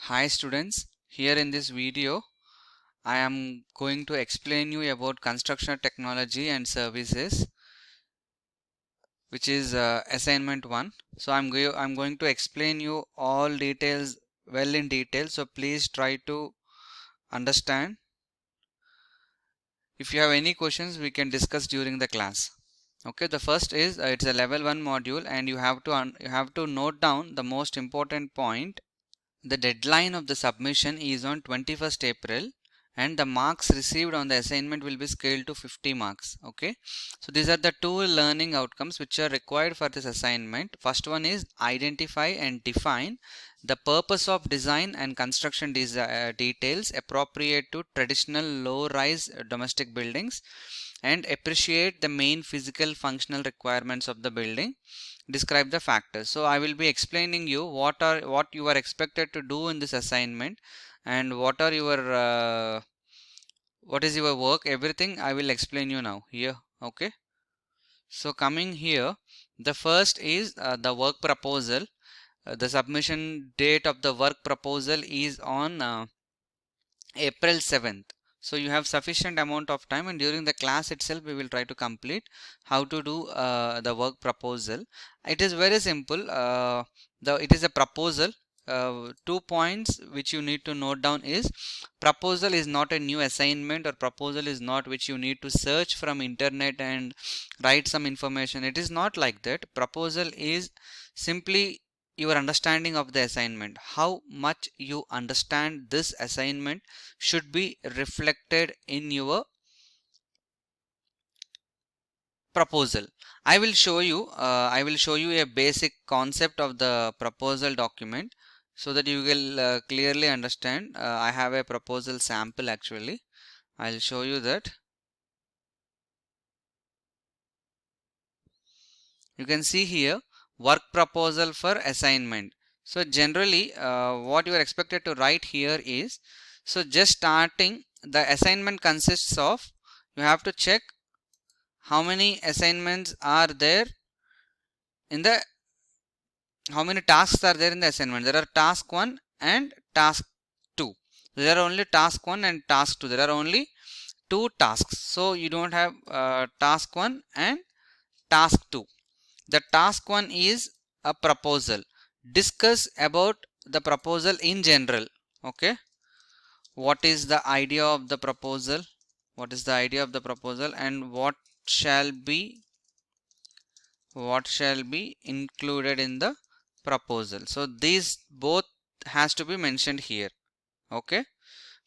Hi students, here in this video I am going to explain you about construction technology and services, which is assignment 1. So I'm going to explain you all details well in detail, so please try to understand. If you have any questions we can discuss during the class. Okay, the first is it's a level 1 module and you have to note down the most important point. The deadline of the submission is on 21st April and the marks received on the assignment will be scaled to 50 marks. Okay, so these are the two learning outcomes which are required for this assignment. First one is identify and define the purpose of design and construction details appropriate to traditional low-rise domestic buildings and appreciate the main physical functional requirements of the building. Describe the factors. So I will be explaining you what you are expected to do in this assignment and what is your work. Everything I will explain you now here. Okay, so coming here, the first is the work proposal. The submission date of the work proposal is on April 7th. So you have sufficient amount of time, and during the class itself we will try to complete how to do the work proposal. It is very simple. It is a proposal. 2 points which you need to note down is proposal is not a new assignment, or proposal is not which you need to search from internet and write some information. It is not like that. Proposal is simply your understanding of the assignment. How much you understand this assignment should be reflected in your proposal. I will show you a basic concept of the proposal document so that you will clearly understand. I have a proposal sample actually. I'll show you that. You can see here work proposal for assignment. So generally what you are expected to write here is, so just starting, the assignment consists of, you have to check how many assignments are there in the, how many tasks are there in the assignment. There are task 1 and task 2. There are only task 1 and task 2. There are only two tasks. So you don't have task 1 and task 2. The task 1 is a proposal. Discuss about the proposal in general. Okay, what is the idea of the proposal, what is the idea of the proposal, and what shall be included in the proposal. So these both has to be mentioned here. Okay,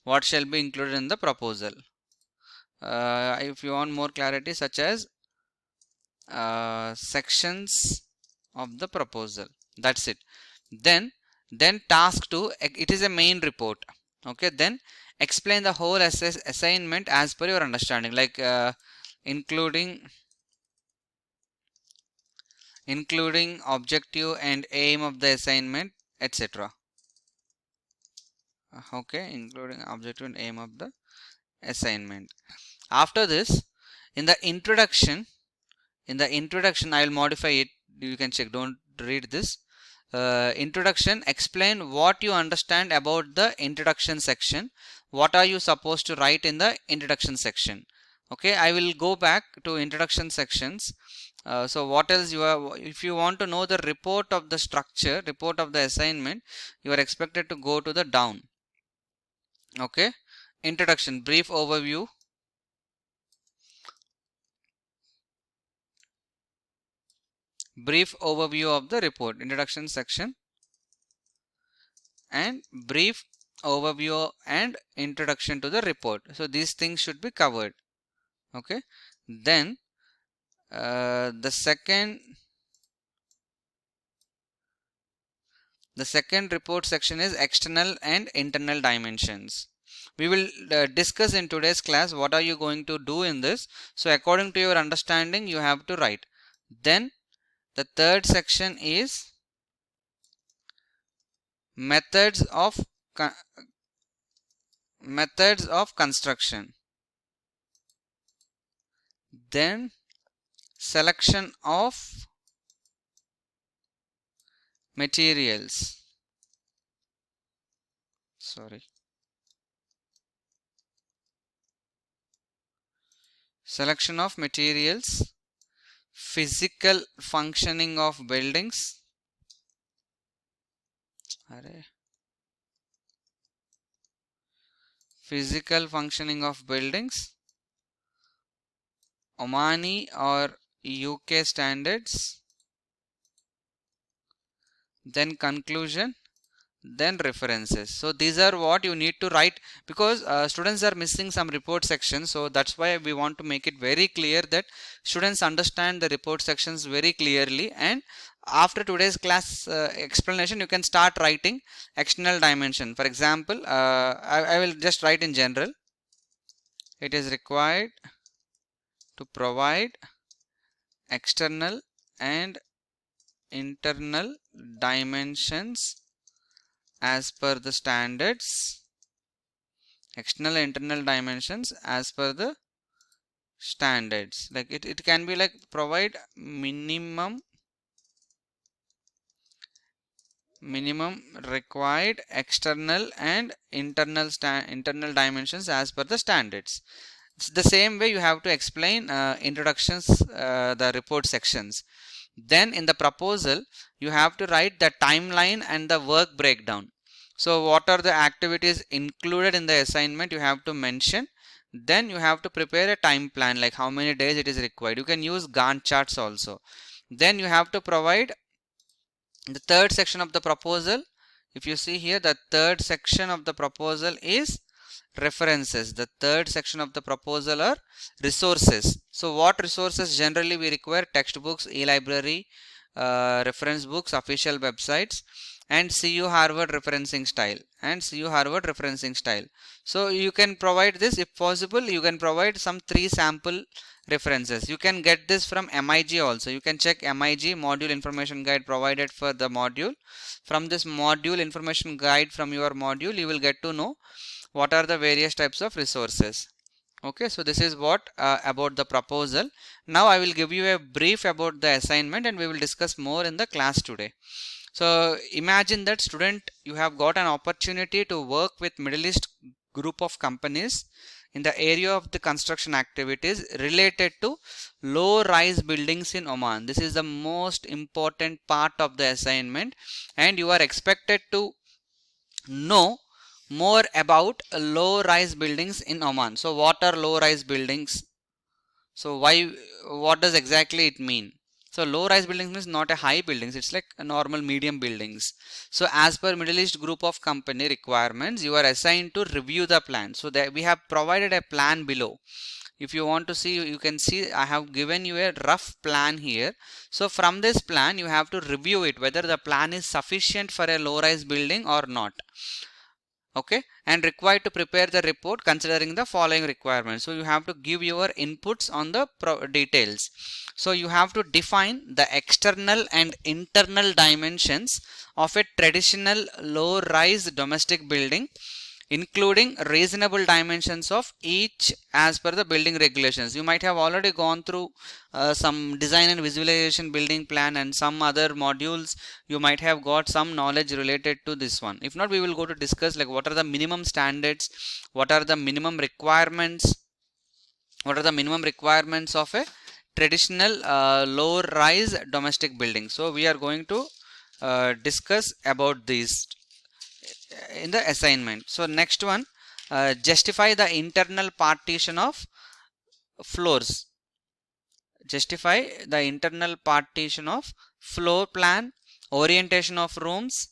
what shall be included in the proposal. If you want more clarity, such as sections of the proposal, that's it. Then task 2, it is a main report. Okay, then explain the whole assignment as per your understanding, like including objective and aim of the assignment, etc. Okay, including objective and aim of the assignment. After this, in the introduction, I will modify it. You can check, don't read this. Introduction, explain what you understand about the introduction section. What are you supposed to write in the introduction section? Okay, I will go back to introduction sections. So what else you are, if you want to know the report of the structure, report of the assignment, you are expected to go to the down. Okay, introduction, brief overview, of the report, introduction section, and brief overview and introduction to the report. So these things should be covered. Okay, then the second report section is external and internal dimensions. We will discuss in today's class what are you going to do in this. So according to your understanding you have to write. Then the third section is methods of construction. Then selection of materials. sorry, selection of materials, physical functioning of buildings, physical functioning of buildings, Omani or UK standards, then conclusion, then references. So these are what you need to write, because students are missing some report sections. So that's why we want to make it very clear that students understand the report sections very clearly, and after today's class explanation you can start writing external dimension. For example, I will just write in general. It is required to provide external and internal dimensions as per the standards, external and internal dimensions as per the standards. Like it can be like provide minimum required external and internal dimensions as per the standards. It's the same way you have to explain introductions, the report sections. Then in the proposal you have to write the timeline and the work breakdown. So what are the activities included in the assignment you have to mention. Then you have to prepare a time plan, like how many days it is required. You can use Gantt charts also. Then you have to provide the third section of the proposal. If you see here, the third section of the proposal is references. The third section of the proposal are resources. So what resources generally we require? Textbooks, e-library, reference books, official websites, and CU Harvard referencing style, So you can provide this. If possible, you can provide some 3 sample references. You can get this from MIG also. You can check MIG module information guide provided for the module. From this module information guide from your module, you will get to know what are the various types of resources. Okay, so this is what about the proposal. Now I will give you a brief about the assignment, and we will discuss more in the class today. So imagine that student, you have got an opportunity to work with Middle East group of companies in the area of the construction activities related to low-rise buildings in Oman. This is the most important part of the assignment, and you are expected to know more about low-rise buildings in Oman. So what are low-rise buildings? So what does exactly it mean? So low-rise buildings means not a high buildings, it's like a normal medium buildings. So as per Middle East group of company requirements, you are assigned to review the plan. So that we have provided a plan below. If you want to see, you can see I have given you a rough plan here. So from this plan you have to review it, whether the plan is sufficient for a low-rise building or not. Okay, and required to prepare the report considering the following requirements. So you have to give your inputs on the details. So you have to define the external and internal dimensions of a traditional low-rise domestic building, including reasonable dimensions of each as per the building regulations. You might have already gone through some design and visualization building plan and some other modules. You might have got some knowledge related to this one. If not, we will go to discuss like what are the minimum standards, what are the minimum requirements, of a traditional low-rise domestic building. So we are going to discuss about these in the assignment. So next one, justify the internal partition of floors. Justify the internal partition of floor plan, orientation of rooms,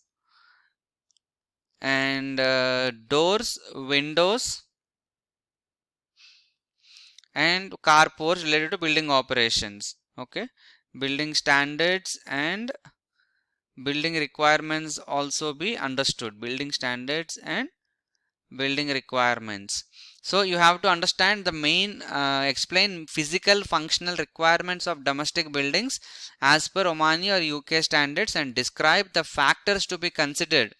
and doors, windows, and carports related to building operations. Okay, building standards and building requirements also be understood. Building standards and building requirements. So you have to understand the main explain physical functional requirements of domestic buildings as per Omani or UK standards, and describe the factors to be considered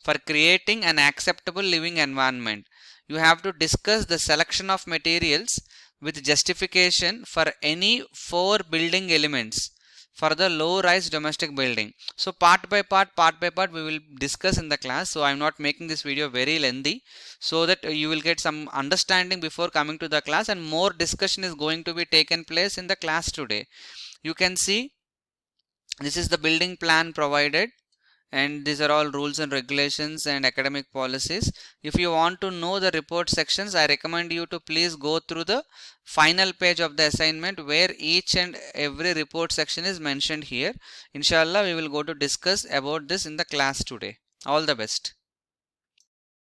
for creating an acceptable living environment. You have to discuss the selection of materials with justification for any 4 building elements: for the low rise domestic building. So part by part we will discuss in the class. So I'm not making this video very lengthy, so that you will get some understanding before coming to the class, and more discussion is going to be taken place in the class today. You can see this is the building plan provided, and these are all rules and regulations and academic policies. If you want to know the report sections, I recommend you to please go through the final page of the assignment, where each and every report section is mentioned here. Inshallah, we will go to discuss about this in the class today. All the best.